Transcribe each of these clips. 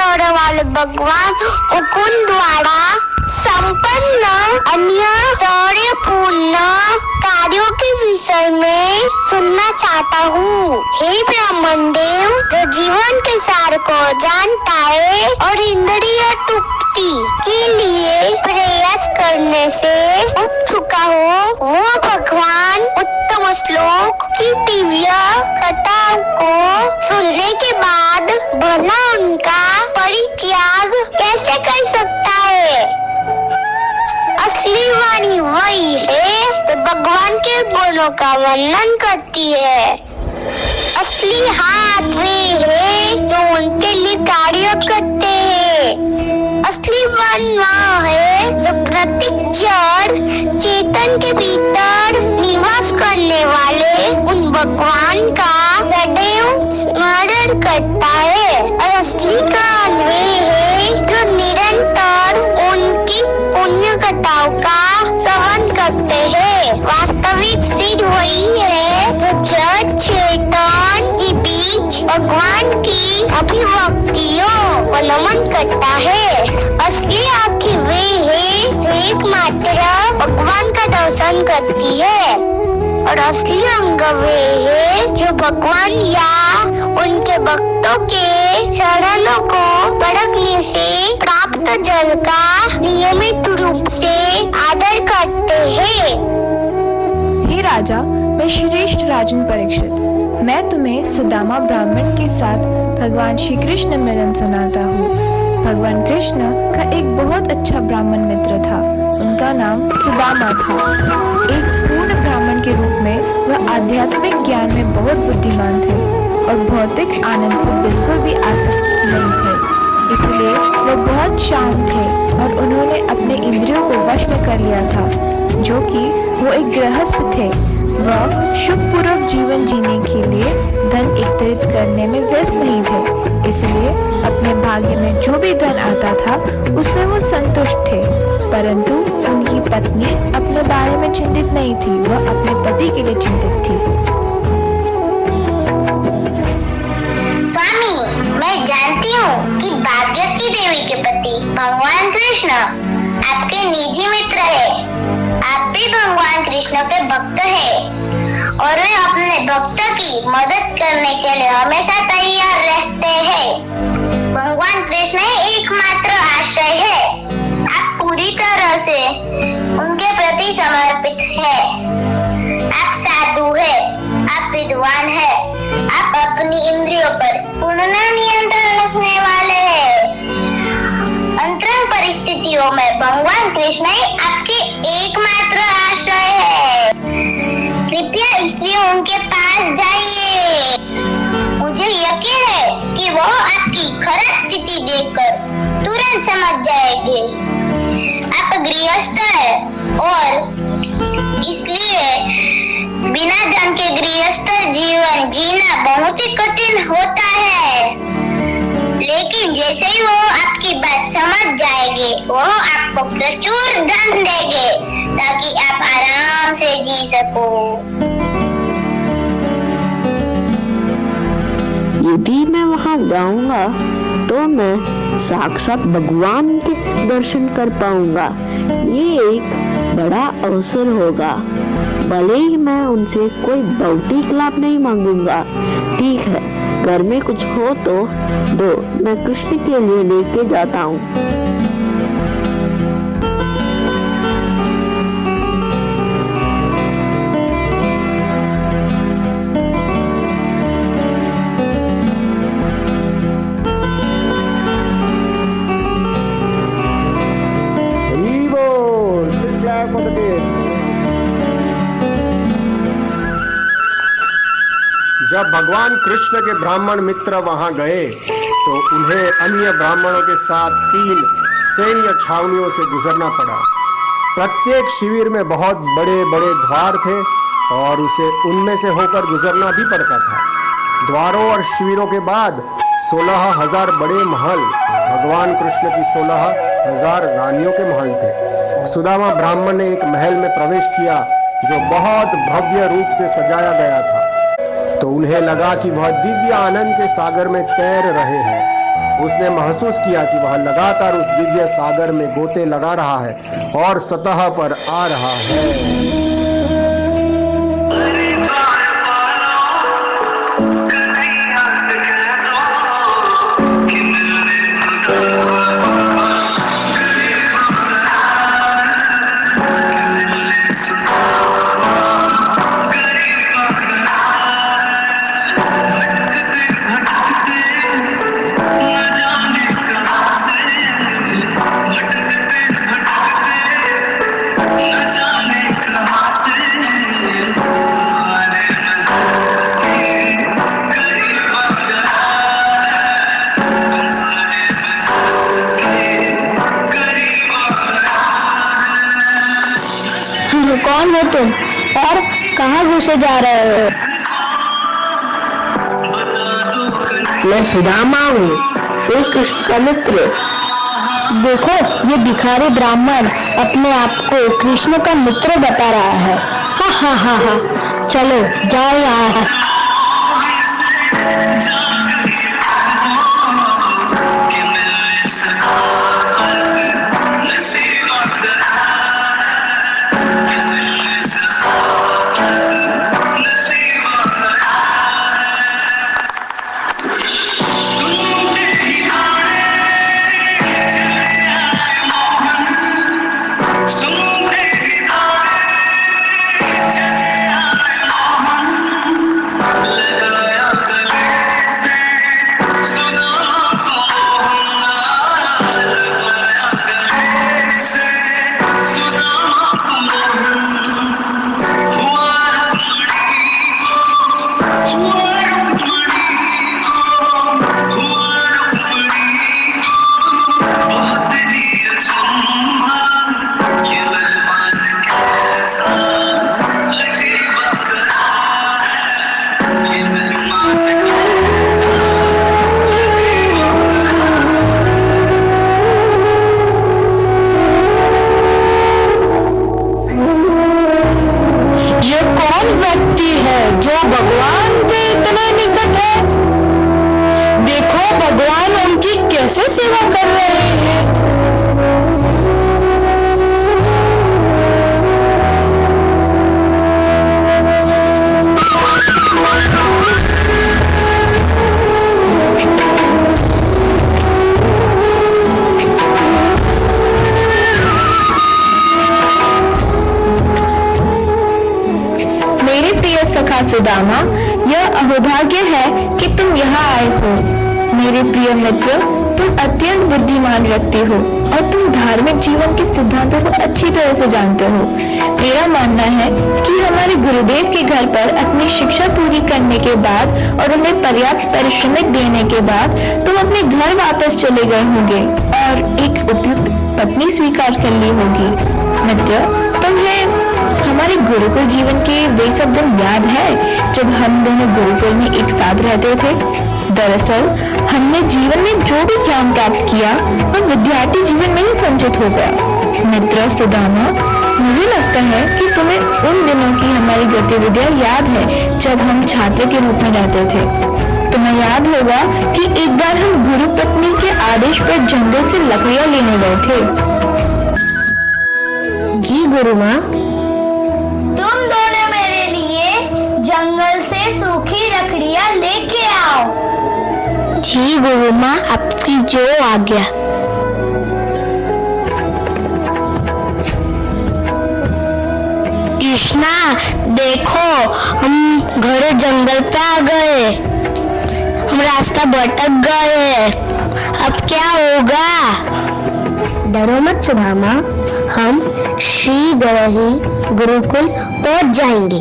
चौड़े वाले भगवान मुकुंद द्वारा संपन्न अन्य पूर्ण कार्यों के विषय में सुनना चाहता हूँ। हे ब्राह्मण देव, जो जीवन के सार को जानता है और इंद्रिय तृप्ति के लिए प्रयास करने से उब चुका हो, वो भगवान उत्तम श्लोक की दिव्य कथा को सुनने के बाद भला उनका परित्याग कैसे कर सकता है? असली वाणी वही है तो भगवान के गुणों का वर्णन करती है। असली हाथ वे है जो उनके लिए कार्य करते हैं। असली वन वह है जो प्रत्येक जड़ चेतन के भीतर निवास करने वाले उन भगवान का सदैव स्मरण करता है। और असली कान वे है जो निरंतर उनकी पुण्य कथाओं का श्रवण करते हैं। वास्तविक सिद्ध वही है जो जड़ चेतन के बीच भगवान की अभिव्यक्तियों को नमन करता है। असली आँखें वे है जो एकमात्र भगवान का दर्शन करती है। और असली अंग वे है जो भगवान या उनके भक्तों के चरणों को पड़कने से प्राप्त जल का नियमित रूप से आदर करते हैं। हे राजा, मैं श्रेष्ठ राजन परीक्षित, मैं तुम्हें सुदामा ब्राह्मण के साथ भगवान श्री कृष्ण मिलन सुनाता हूँ। भगवान कृष्ण का एक बहुत अच्छा ब्राह्मण मित्र था। उनका नाम सुदामा था। एक पूर्ण ब्राह्मण के रूप में वह आध्यात्मिक ज्ञान में बहुत बुद्धिमान थे और भौतिक आनंद से बिल्कुल भी आसक्त नहीं थे। इसलिए वह बहुत शांत थे और उन्होंने अपने इंद्रियों को वश में कर लिया था, जो कि वो एक गृहस्थ थे। वह सुखपूर्वक जीवन जीने के लिए धन एकत्रित करने में व्यस्त नहीं थे, इसलिए अपने भाग्य में जो भी धन आता था उसमें वो संतुष्ट थे। परंतु उनकी पत्नी अपने बारे में चिंतित नहीं थी, वह अपने पति के लिए चिंतित थी। स्वामी, मैं जानती हूँ कि भाग्य की देवी के पति भगवान कृष्ण आपके निजी मित्र है। आप भी भगवान कृष्ण के भक्त हैं और वे अपने भक्त की मदद करने के लिए हमेशा तैयार रहते हैं। भगवान कृष्ण एकमात्र आश्रय है। आप पूरी तरह से उनके प्रति समर्पित हैं। आप साधु हैं, आप विद्वान हैं, आप अपनी इंद्रियों पर पूर्ण नियंत्रण रखने वाले हैं। अंतरंग परिस्थितियों में भगवान कृष्ण आपके एकमात्र आश्रय है। कृपया इसलिए उनके पास जाइए। मुझे यकीन है कि वो आपकी खराब स्थिति देखकर तुरंत समझ जाएंगे। आप गृहस्थ हैं और इसलिए बिना धन के गृहस्थ जीवन जीना बहुत ही कठिन होता है। लेकिन जैसे ही वो आपकी बात समझ जाएंगे, वो आपको प्रचुर धन देंगे ताकि आप आराम से जी सको। यदि मैं वहां जाऊंगा तो मैं साक्षात भगवान के दर्शन कर पाऊंगा। ये एक बड़ा अवसर होगा। भले ही मैं उनसे कोई भौतिक लाभ नहीं मांगूंगा। ठीक है, घर में कुछ हो तो दो, मैं कृष्ण के लिए लेके जाता हूँ। जब भगवान कृष्ण के ब्राह्मण मित्र वहां गए तो उन्हें अन्य ब्राह्मणों के साथ 3 सैन्य छावनियों से गुजरना पड़ा। प्रत्येक शिविर में बहुत बड़े बड़े द्वार थे और उसे उनमें से होकर गुजरना भी पड़ता था। द्वारों और शिविरों के बाद 16,000 बड़े महल, भगवान कृष्ण की 16,000 रानियों के महल थे। सुदामा ब्राह्मण ने एक महल में प्रवेश किया जो बहुत भव्य रूप से सजाया गया था, तो उन्हें लगा कि वह दिव्य आनंद के सागर में तैर रहे हैं। उसने महसूस किया कि वह लगातार उस दिव्य सागर में गोते लगा रहा है और सतह पर आ रहा है। कौन हो तुम और कहाँ घुसे जा रहे हो? मैं सुदामा हूँ, श्री कृष्ण का मित्र। देखो, ये भिखारी ब्राह्मण अपने आप को कृष्ण का मित्र बता रहा है। हा हा हा हा, चलो जाओ यहाँ। जो भगवान के इतने निकट है। देखो, भगवान उनकी कैसे सेवा कर रहे हैं। सखा सुदामा, यह अहोभाग्य है कि तुम यहाँ आए हो। मेरे प्रिय मित्र, तुम अत्यंत बुद्धिमान व्यक्ति हो और तुम धार्मिक जीवन के सिद्धांतों को अच्छी तरह से जानते हो। मेरा मानना है कि हमारे गुरुदेव के घर पर अपनी शिक्षा पूरी करने के बाद और उन्हें पर्याप्त पारिश्रमिक देने के बाद तुम अपने घर वापस चले गए होंगे और एक उपयुक्त पत्नी स्वीकार कर ली होगी। मित्र, तुम्हें हमारे गुरुकुल जीवन के वे सब दिन याद है जब हम दोनों गुरुकुल में एक साथ रहते थे? दरअसल हमने जीवन में जो भी ज्ञान प्राप्त किया वह विद्यार्थी जीवन में ही संचित हो गया। मित्र सुदामा, मुझे लगता है कि तुम्हें उन दिनों की हमारी गतिविधियां याद है जब हम छात्र के रूप में रहते थे। तुम्हें याद होगा कि एक बार हम गुरु पत्नी के आदेश पर जंगल से लकड़ियां लेने गए थे। जी गुरु माँ। तुम दोनों मेरे लिए जंगल से सूखी लकड़ियाँ लेके आओ। जी गुरु माँ, आपकी जो आज्ञा। कृष्णा, देखो, हम घरे जंगल पे आ गए। हम रास्ता भटक गए। अब क्या होगा? डरो मत सुदामा, हम शीघ्र ही गुरुकुल पहुंच जाएंगे।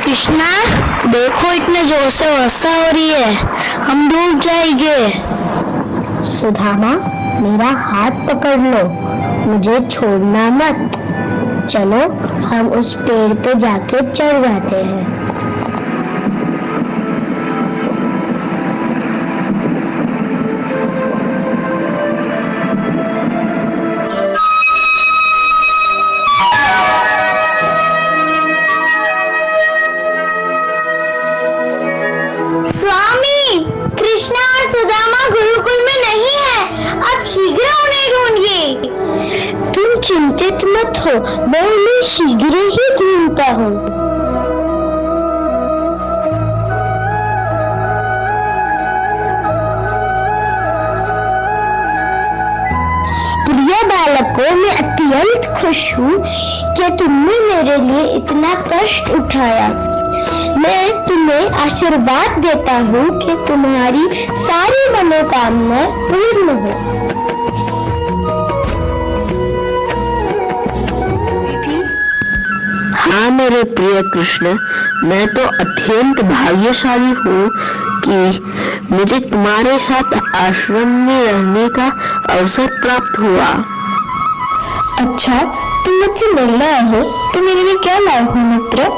कृष्णा, देखो, इतने जोर से वर्षा हो रही है, हम डूब जाएंगे। सुदामा, मेरा हाथ पकड़ लो, मुझे छोड़ना मत। चलो, हम उस पेड़ पे जाके चढ़ जाते हैं। हो, मैं उन्हें शीघ्र ही ढूंढता हूँ। प्रिय बालकों, मैं अत्यंत खुश हूँ कि तुमने मेरे लिए इतना कष्ट उठाया। मैं तुम्हें आशीर्वाद देता हूँ कि तुम्हारी सारी मनोकामना पूर्ण हो। हाँ मेरे प्रिय कृष्ण, मैं तो अत्यंत भाग्यशाली हूँ कि मुझे तुम्हारे साथ आश्रम में रहने का अवसर प्राप्त हुआ। अच्छा, तुम मुझसे मिलने आए हो तो मेरे लिए क्या लाए हो मित्र?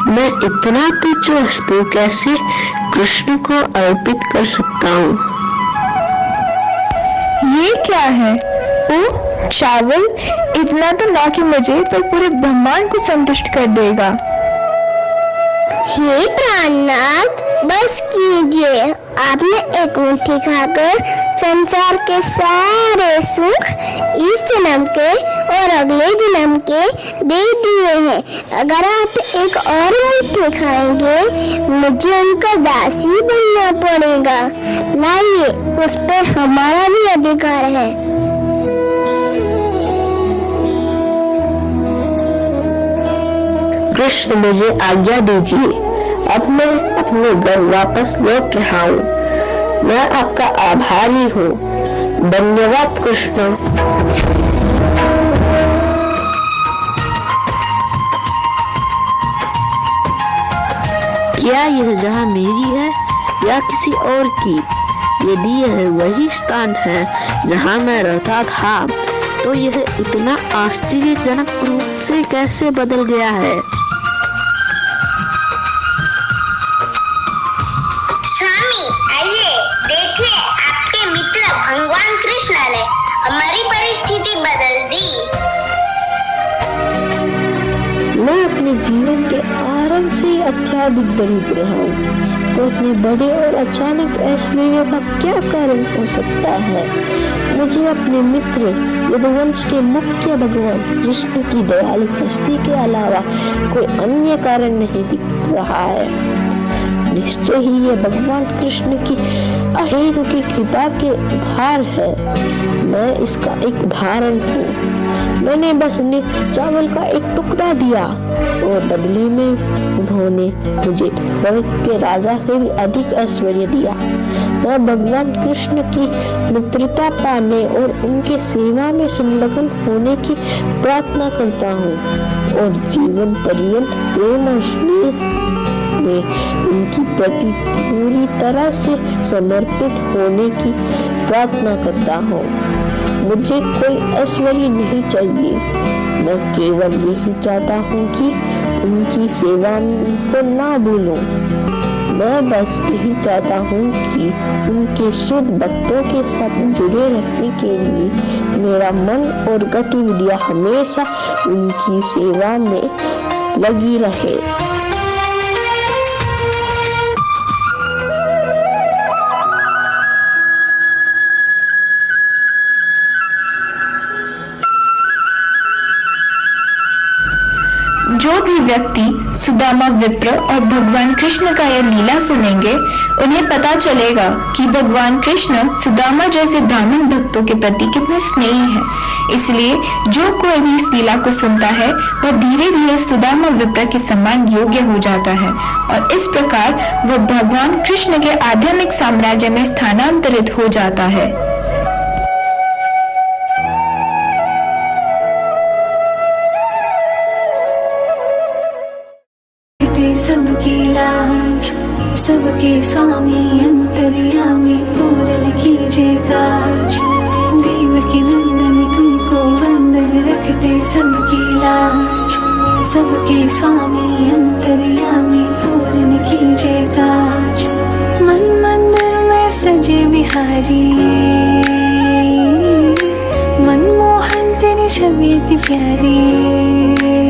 मैं इतना तुच्छ वस्तु कैसे कृष्ण को अर्पित कर सकता हूँ? ये क्या है? ओह चावल, इतना तो ना कि मुझे पर पूरे ब्रह्मांड को संतुष्ट कर देगा। हे प्राणनाथ, बस कीजिए। आपने एक मुट्ठी खाकर संसार के सारे सुख इस जन्म के और अगले जन्म के दे दिए हैं। अगर आप एक और मुट्ठी खाएंगे, मुझे उनका दासी बनना पड़ेगा। लाइए, उस पर हमारा भी अधिकार है। कृष्ण, मुझे आज्ञा दीजिए। अब मैं अपने घर वापस लौट रहा हूँ। मैं आपका आभारी हूँ। धन्यवाद कृष्ण। क्या यह जगह मेरी है या किसी और की? यदि यह वही स्थान है जहाँ मैं रहता था, तो यह इतना आश्चर्यजनक रूप से कैसे बदल गया है? स्वामी, आइए देखिए, आपके मित्र भगवान कृष्ण ने हमारी परिस्थिति बदल दी। मैं अपने जीवन के आरंभ से ही अत्यधिक दरिद्र हूँ, तो इतने बड़े और अचानक ऐश्वर्य का क्या कारण हो सकता है? मुझे अपने मित्र यदुवंश के मुख्य भगवान कृष्ण की दयालु हस्ती के अलावा कोई अन्य कारण नहीं दिख रहा है। निश्चय ही ये भगवान कृष्ण की अहेतुकी कृपा के उधार है। मैं इसका एक उदाहरण हूँ। मैंने बस उन्हें चावल का एक टुकड़ा दिया और बदले में उन्होंने मुझे स्वर्ग के राजा से भी अधिक ऐश्वर्य दिया। मैं भगवान कृष्ण की मित्रता पाने और उनके सेवा में संलग्न होने की प्रार्थना करता हूँ और जीवन पर्यंत प्रेम और स्नेह में उनकी प्रति पूरी तरह से समर्पित होने की प्रार्थना करता हूँ। मुझे कोई ऐश्वर्य नहीं चाहिए। मैं केवल यही चाहता हूँ कि उनकी सेवा को ना भूलूं। मैं बस यही चाहता हूँ कि उनके शुद्ध भक्तों के साथ जुड़े रहने के लिए मेरा मन और गतिविधियां हमेशा उनकी सेवा में लगी रहे। जो भी व्यक्ति सुदामा विप्र और भगवान कृष्ण का यह लीला सुनेंगे, उन्हें पता चलेगा कि भगवान कृष्ण सुदामा जैसे ब्राह्मण भक्तों के प्रति कितने स्नेही हैं। इसलिए जो कोई भी इस लीला को सुनता है, वह धीरे धीरे सुदामा विप्र के समान योग्य हो जाता है और इस प्रकार वह भगवान कृष्ण के आध्यात्मिक साम्राज्य में स्थानांतरित हो जाता है। सबकी लाज, सबके स्वामी अंतर्यामी, पूर्ण कीजिए काज। देवकी नंदन तुमको वंदन, रखते सबकी लाज, सबके स्वामी अंतर्यामी, पूर्ण कीजिए काज। मन मंदिर में सजे बिहारी, मनमोहन तेरी छवि इतनी प्यारी।